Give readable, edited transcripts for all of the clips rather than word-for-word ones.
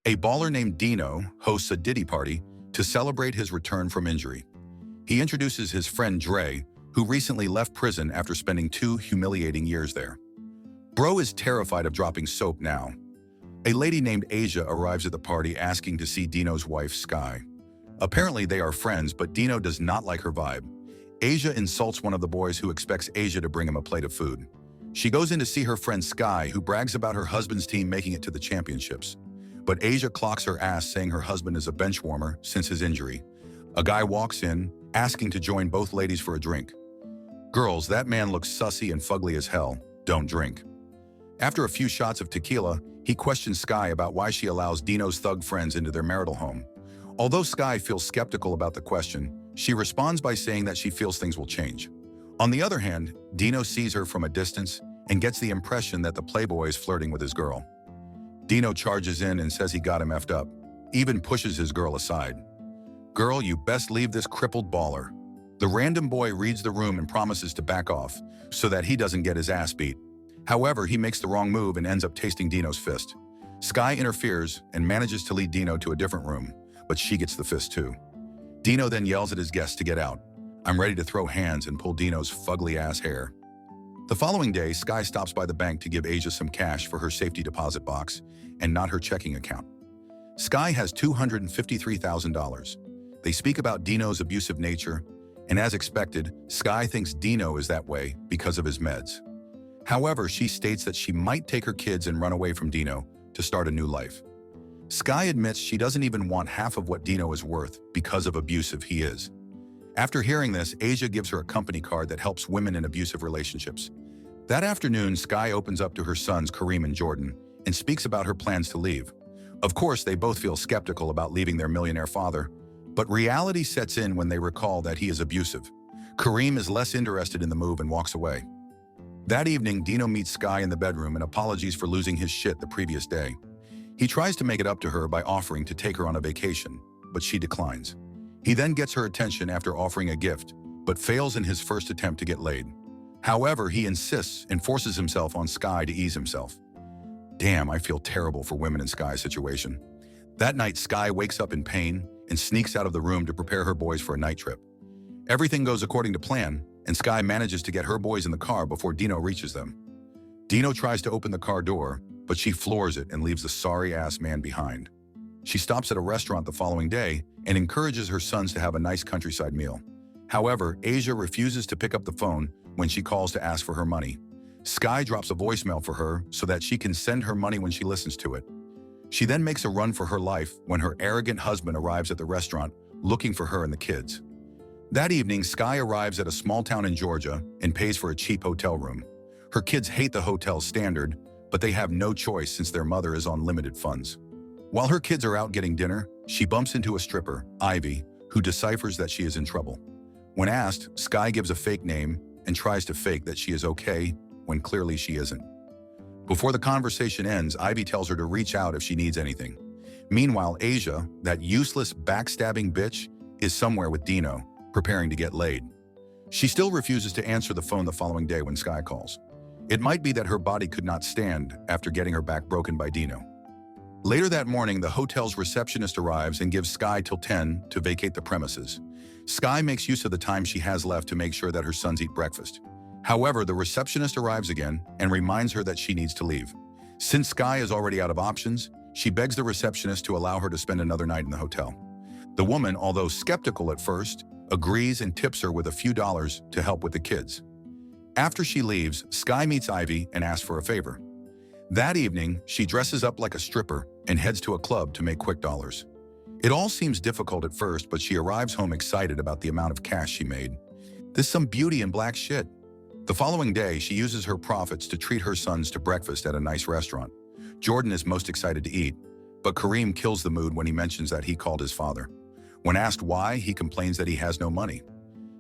A baller named Dino hosts a Diddy party to celebrate his return from injury. He introduces his friend Dre, who recently left prison after spending 2 humiliating years there. Bro is terrified of dropping soap now. A lady named Asia arrives at the party asking to see Dino's wife, Sky. Apparently they are friends, but Dino does not like her vibe. Asia insults one of the boys who expects Asia to bring him a plate of food. She goes in to see her friend Sky, who brags about her husband's team making it to the championships. But Asia clocks her ass, saying her husband is a bench warmer since his injury. A guy walks in, asking to join both ladies for a drink. Girls, that man looks sussy and fugly as hell. Don't drink. After a few shots of tequila, he questions Sky about why she allows Dino's thug friends into their marital home. Although Sky feels skeptical about the question, she responds by saying that she feels things will change. On the other hand, Dino sees her from a distance and gets the impression that the playboy is flirting with his girl. Dino charges in and says he got him effed up, even pushes his girl aside. Girl, you best leave this crippled baller. The random boy reads the room and promises to back off so that he doesn't get his ass beat. However, he makes the wrong move and ends up tasting Dino's fist. Sky interferes and manages to lead Dino to a different room, but she gets the fist too. Dino then yells at his guests to get out. I'm ready to throw hands and pull Dino's fugly ass hair. The following day, Sky stops by the bank to give Asia some cash for her safety deposit box and not her checking account. Sky has $253,000. They speak about Dino's abusive nature, and as expected, Sky thinks Dino is that way because of his meds. However, she states that she might take her kids and run away from Dino to start a new life. Sky admits she doesn't even want half of what Dino is worth because of abusive he is. After hearing this, Asia gives her a company card that helps women in abusive relationships. That afternoon, Sky opens up to her sons, Kareem and Jordan, and speaks about her plans to leave. Of course, they both feel skeptical about leaving their millionaire father, but reality sets in when they recall that he is abusive. Kareem is less interested in the move and walks away. That evening, Dino meets Sky in the bedroom and apologies for losing his shit the previous day. He tries to make it up to her by offering to take her on a vacation, but she declines. He then gets her attention after offering a gift, but fails in his first attempt to get laid. However, he insists and forces himself on Sky to ease himself. Damn, I feel terrible for women in Sky's situation. That night, Sky wakes up in pain and sneaks out of the room to prepare her boys for a night trip. Everything goes according to plan, and Sky manages to get her boys in the car before Dino reaches them. Dino tries to open the car door, but she floors it and leaves the sorry-ass man behind. She stops at a restaurant the following day and encourages her sons to have a nice countryside meal. However, Asia refuses to pick up the phone when she calls to ask for her money. Sky drops a voicemail for her so that she can send her money when she listens to it. She then makes a run for her life when her arrogant husband arrives at the restaurant looking for her and the kids. That evening, Sky arrives at a small town in Georgia and pays for a cheap hotel room. Her kids hate the hotel's standard, but they have no choice since their mother is on limited funds. While her kids are out getting dinner, she bumps into a stripper, Ivy, who deciphers that she is in trouble. When asked, Sky gives a fake name and tries to fake that she is okay when clearly she isn't. Before the conversation ends, Ivy tells her to reach out if she needs anything. Meanwhile, Asia, that useless backstabbing bitch, is somewhere with Dino, preparing to get laid. She still refuses to answer the phone the following day when Sky calls. It might be that her body could not stand after getting her back broken by Dino. Later that morning, the hotel's receptionist arrives and gives Sky till 10 to vacate the premises. Sky makes use of the time she has left to make sure that her sons eat breakfast. However, the receptionist arrives again and reminds her that she needs to leave. Since Sky is already out of options, she begs the receptionist to allow her to spend another night in the hotel. The woman, although skeptical at first, agrees and tips her with a few dollars to help with the kids. After she leaves, Sky meets Ivy and asks for a favor. That evening, she dresses up like a stripper and heads to a club to make quick dollars. It all seems difficult at first, but she arrives home excited about the amount of cash she made. This is some beauty and black shit. The following day, she uses her profits to treat her sons to breakfast at a nice restaurant. Jordan is most excited to eat, but Kareem kills the mood when he mentions that he called his father. When asked why, he complains that he has no money.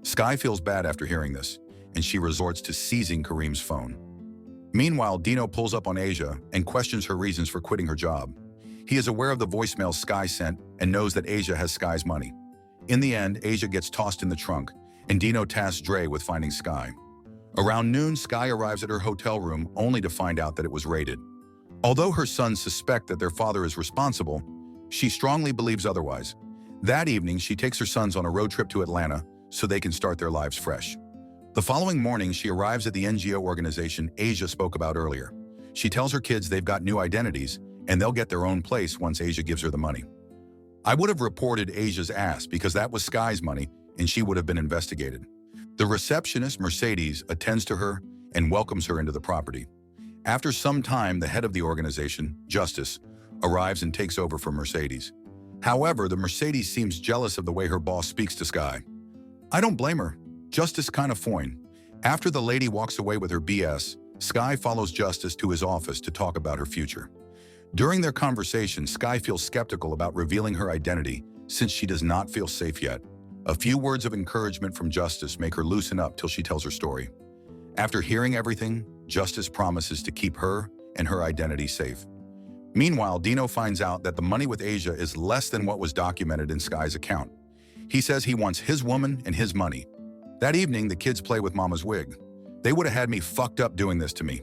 Sky feels bad after hearing this, and she resorts to seizing Kareem's phone. Meanwhile, Dino pulls up on Asia and questions her reasons for quitting her job. He is aware of the voicemail Sky sent and knows that Asia has Sky's money. In the end, Asia gets tossed in the trunk, and Dino tasks Dre with finding Sky. Around noon, Sky arrives at her hotel room only to find out that it was raided. Although her sons suspect that their father is responsible, She strongly believes otherwise. That evening, she takes her sons on a road trip to Atlanta so they can start their lives fresh. The following morning, she arrives at the NGO organization Asia spoke about earlier. She tells her kids they've got new identities and they'll get their own place once Asia gives her the money. I would have reported Asia's ass because that was Sky's money and she would have been investigated. The receptionist, Mercedes, attends to her and welcomes her into the property. After some time, the head of the organization, Justice, arrives and takes over for Mercedes. However, the Mercedes seems jealous of the way her boss speaks to Sky. I don't blame her. Justice kind of fine. After the lady walks away with her BS, Sky follows Justice to his office to talk about her future. During their conversation, Sky feels skeptical about revealing her identity since she does not feel safe yet. A few words of encouragement from Justice make her loosen up till she tells her story. After hearing everything, Justice promises to keep her and her identity safe. Meanwhile, Dino finds out that the money with Asia is less than what was documented in Sky's account. He says he wants his woman and his money. That evening, the kids play with Mama's wig. They would have had me fucked up doing this to me.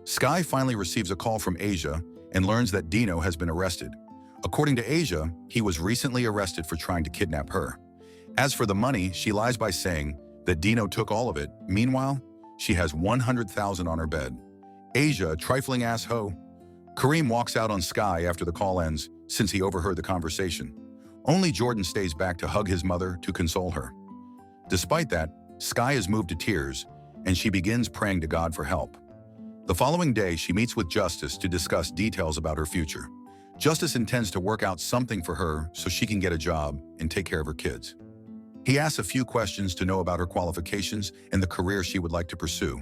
Sky finally receives a call from Asia and learns that Dino has been arrested. According to Asia, he was recently arrested for trying to kidnap her. As for the money, she lies by saying that Dino took all of it. Meanwhile, she has $100,000 on her bed. Asia, a trifling ass hoe. Kareem walks out on Sky after the call ends since he overheard the conversation. Only Jordan stays back to hug his mother to console her. Despite that, Sky is moved to tears and she begins praying to God for help. The following day, she meets with Justice to discuss details about her future. Justice intends to work out something for her so she can get a job and take care of her kids. He asks a few questions to know about her qualifications and the career she would like to pursue.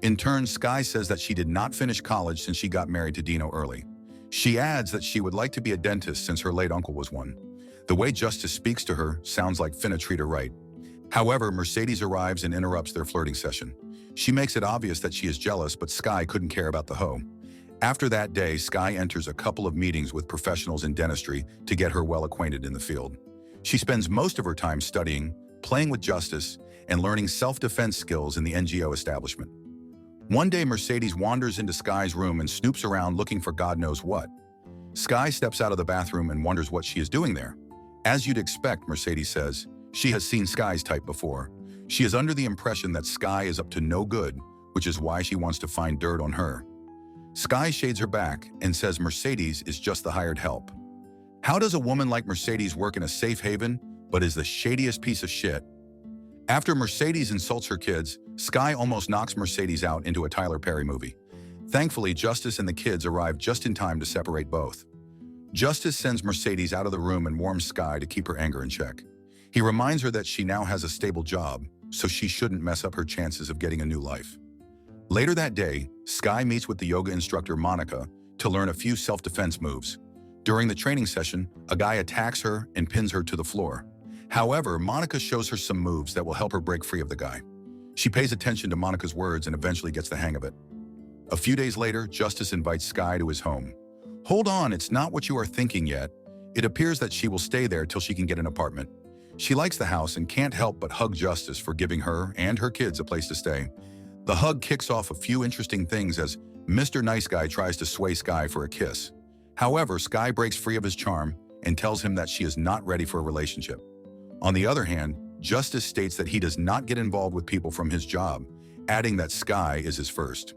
In turn, Sky says that she did not finish college since she got married to Dino early. She adds that she would like to be a dentist since her late uncle was one. The way Justice speaks to her sounds like finna treat her right. However, Mercedes arrives and interrupts their flirting session. She makes it obvious that she is jealous, but Sky couldn't care about the hoe. After that day, Sky enters a couple of meetings with professionals in dentistry to get her well acquainted in the field. She spends most of her time studying, playing with Justice, and learning self-defense skills in the NGO establishment. One day, Mercedes wanders into Sky's room and snoops around looking for God knows what. Sky steps out of the bathroom and wonders what she is doing there. As you'd expect, Mercedes says, she has seen Sky's type before. She is under the impression that Sky is up to no good, which is why she wants to find dirt on her. Sky shades her back and says Mercedes is just the hired help. How does a woman like Mercedes work in a safe haven, but is the shadiest piece of shit? After Mercedes insults her kids, Sky almost knocks Mercedes out into a Tyler Perry movie. Thankfully, Justice and the kids arrive just in time to separate both. Justice sends Mercedes out of the room and warns Sky to keep her anger in check. He reminds her that she now has a stable job, so she shouldn't mess up her chances of getting a new life. Later that day, Sky meets with the yoga instructor Monica to learn a few self-defense moves. During the training session, a guy attacks her and pins her to the floor. However, Monica shows her some moves that will help her break free of the guy. She pays attention to Monica's words and eventually gets the hang of it. A few days later, Justice invites Sky to his home. Hold on, it's not what you are thinking yet. It appears that she will stay there till she can get an apartment. She likes the house and can't help but hug Justice for giving her and her kids a place to stay. The hug kicks off a few interesting things as Mr. Nice Guy tries to sway Sky for a kiss. However, Sky breaks free of his charm and tells him that she is not ready for a relationship. On the other hand, Justice states that he does not get involved with people from his job, adding that Sky is his first.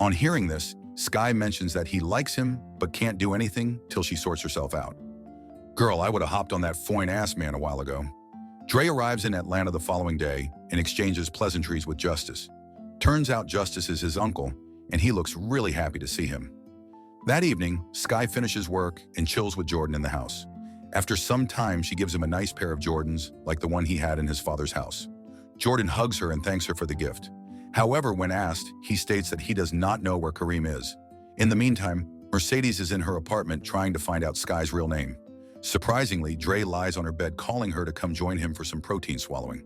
On hearing this, Sky mentions that he likes him but can't do anything till she sorts herself out. Girl, I would have hopped on that fine ass man a while ago. Dre arrives in Atlanta the following day and exchanges pleasantries with Justice. Turns out Justice is his uncle, and he looks really happy to see him. That evening, Sky finishes work and chills with Jordan in the house. After some time, she gives him a nice pair of Jordans, like the one he had in his father's house. Jordan hugs her and thanks her for the gift. However, when asked, he states that he does not know where Kareem is. In the meantime, Mercedes is in her apartment trying to find out Sky's real name. Surprisingly, Dre lies on her bed calling her to come join him for some protein swallowing.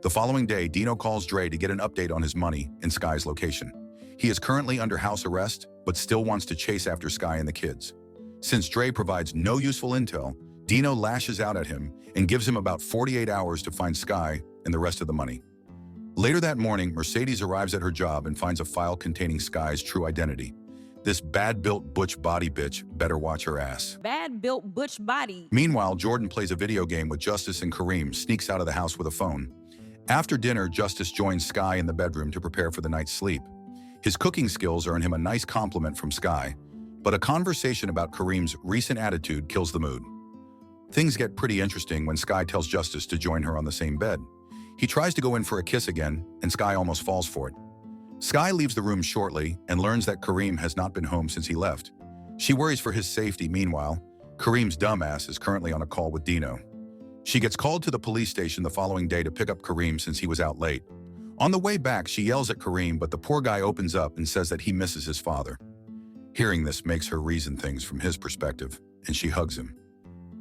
The following day, Dino calls Dre to get an update on his money and Sky's location. He is currently under house arrest, but still wants to chase after Sky and the kids. Since Dre provides no useful intel, Dino lashes out at him and gives him about 48 hours to find Sky and the rest of the money. Later that morning, Mercedes arrives at her job and finds a file containing Sky's true identity. This bad-built butch body bitch better watch her ass. Bad-built butch body. Meanwhile, Jordan plays a video game with Justice and Kareem sneaks out of the house with a phone. After dinner, Justice joins Sky in the bedroom to prepare for the night's sleep. His cooking skills earn him a nice compliment from Sky, but a conversation about Kareem's recent attitude kills the mood. Things get pretty interesting when Sky tells Justice to join her on the same bed. He tries to go in for a kiss again, and Sky almost falls for it. Sky leaves the room shortly and learns that Kareem has not been home since he left. She worries for his safety. Meanwhile, Kareem's dumbass is currently on a call with Dino. She gets called to the police station the following day to pick up Kareem since he was out late. On the way back, she yells at Kareem, but the poor guy opens up and says that he misses his father. Hearing this makes her reason things from his perspective, and she hugs him.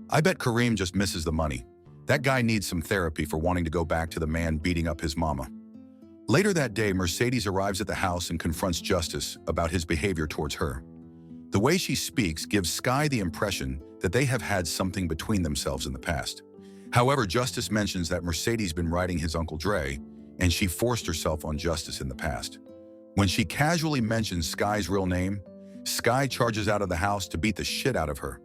I bet Kareem just misses the money. That guy needs some therapy for wanting to go back to the man beating up his mama. Later that day, Mercedes arrives at the house and confronts Justice about his behavior towards her. The way she speaks gives Sky the impression that they have had something between themselves in the past. However, Justice mentions that Mercedes been riding his Uncle Dre, and she forced herself on Justice in the past. When she casually mentions Sky's real name, Sky charges out of the house to beat the shit out of her.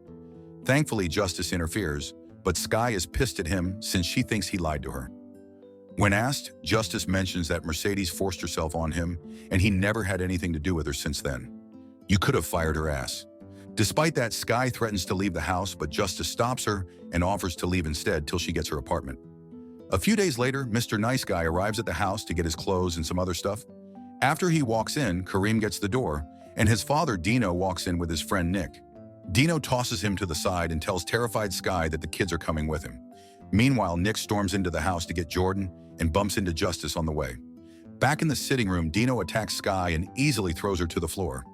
Thankfully, Justice interferes, but Sky is pissed at him since she thinks he lied to her. When asked, Justice mentions that Mercedes forced herself on him, and he never had anything to do with her since then. You could have fired her ass. Despite that, Sky threatens to leave the house, but Justice stops her and offers to leave instead till she gets her apartment. A few days later, Mr. Nice Guy arrives at the house to get his clothes and some other stuff. After he walks in, Kareem gets the door, and his father Dino walks in with his friend Nick. Dino tosses him to the side and tells terrified Sky that the kids are coming with him. Meanwhile, Nick storms into the house to get Jordan and bumps into Justice on the way. Back in the sitting room, Dino attacks Sky and easily throws her to the floor.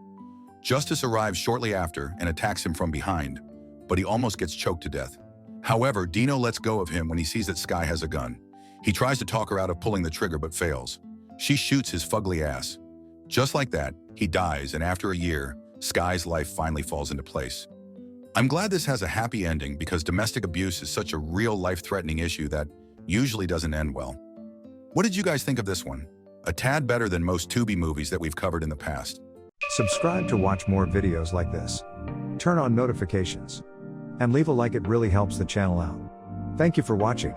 Justice arrives shortly after and attacks him from behind, but he almost gets choked to death. However, Dino lets go of him when he sees that Sky has a gun. He tries to talk her out of pulling the trigger but fails. She shoots his fugly ass. Just like that, he dies, and after a year, Sky's life finally falls into place. I'm glad this has a happy ending because domestic abuse is such a real life-threatening issue that usually doesn't end well. What did you guys think of this one? A tad better than most Tubi movies that we've covered in the past. Subscribe to watch more videos like this. Turn on notifications. And leave a like, it really helps the channel out. Thank you for watching.